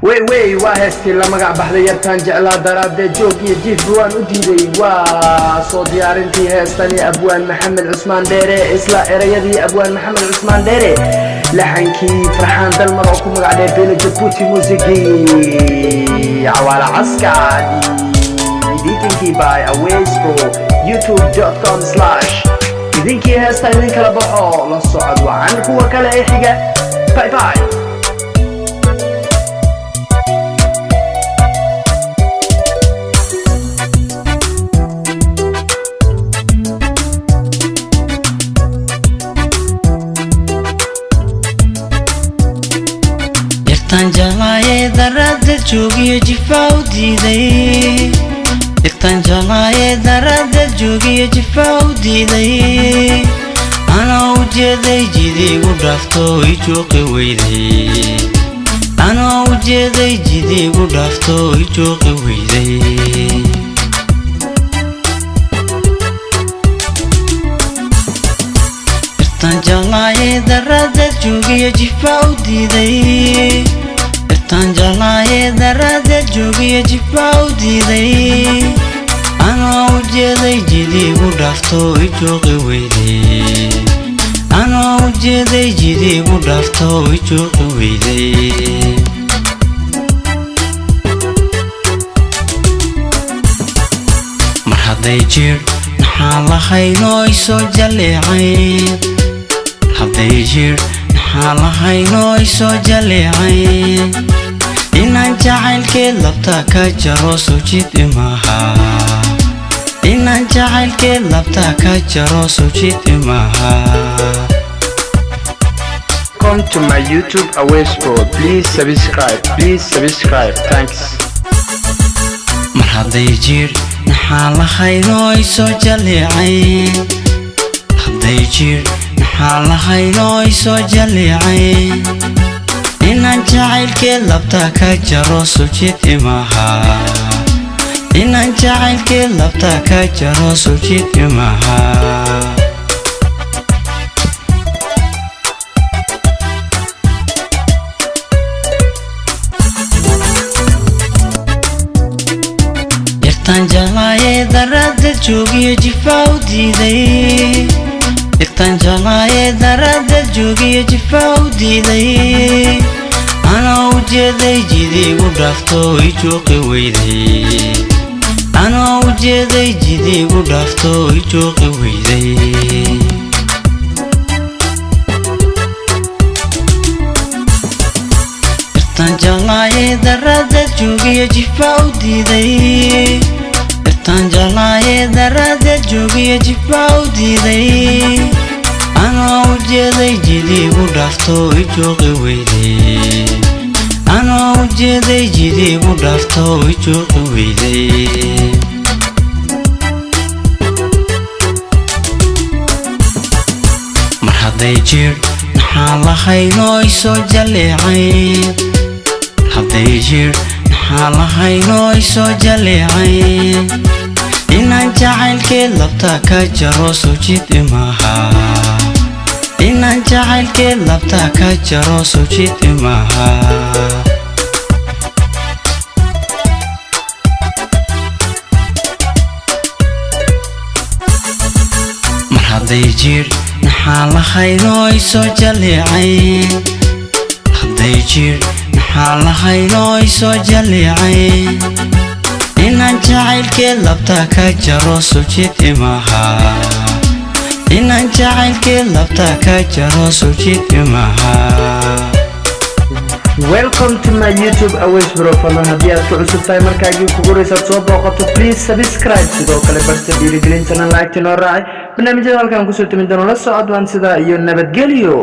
وي هستي لما قاع بحذي يرتان جعلا دراد جوكي جيف بوان وديدي صوت ديارنتي هيستي أبوان محمد عثمان دheere إسلا erayadii Abwaan محمد عثمان dheere laxankii farxaan Delmar oo ku magacday beelo Jabuuti muusigi عوالة عسكري editing by Aweys pro youtube.com/ idinkii heesta idin kala baxo la socod wacan kuwa kale ay xiga bye bye Tanjalaye darada jogiyo jifa udiiday Tanjalaye darada jogiyo jifa udiiday Ana ujeeday jidigu dhafto ijoqi weyday Ana ujeeday jidigu dhafto ijoqi weyday Tanjalaye darada jogiyo jifa udiiday Tanjalaye darada jogiyo jifa udiiday Ana ujeeday jidigu dhafto ijoqi weyday Ana ujeeday jidigu dhafto ijoqi weyday Mar hadday jir maxaa lahaynoo isoo jaleecay hadday jir maxaa lahaynoo isoo jaleecay inaan jacaylkeed labta ka jaro soo jid imaha inaan jacaylkeed labta ka jaro soo jid imaha Come to my YouTube Aweys pro please subscribe thanks mar hadday jir maxaa lahaynoo isoo jaleecay hadday jir maxaa lahaynoo isoo jaleecay inaan jacaylkeed labta ka jaro soo jid imaha inaan jacaylkeed labta ka jaro soo jid imaha Tanjalaye darada jogiyo jifa udiiday Tanjalaye darada jogiyo jifa udiiday Ana ujeeday jidigu dhafto ijoqi weyday Ana ujeeday jidigu dhafto ijoqi weyday Tanjalaye darada jogiyo jifa udiiday Tanjalaye darada jogiyo jifa udiiday Ana ujeeday jidigu dhafto ijoqi weyday Ana ujeeday jidigu dhafto ijoqi weyday Mar hadday jir maxaa lahaynoo isoo jaleecay hadday jir maxaa lahaynoo isoo jaleecay inaan jacaylkeed labta ka jaro soo jid imaha inaan jacaylkeed labta ka jaro soo jid imaha mar hadday jir maxaa lahaynoo isoo jaleecay hadday jir maxaa lahaynoo isoo jaleecay inaan jacaylkeed labta ka jaro soo jid imaha inaan jacaylkeed labta ka jaro soo jid imaha Welcome to my YouTube Aweys pro fadlan haddii aad ku cusub tahay markaagii kugu horeysaad soo booqato please subscribe sidoo kale barta dhiirigelintana like noo raaci barnaamijyada halkan kusoo timin doono la socod waan sidaa iyo nabadgelyo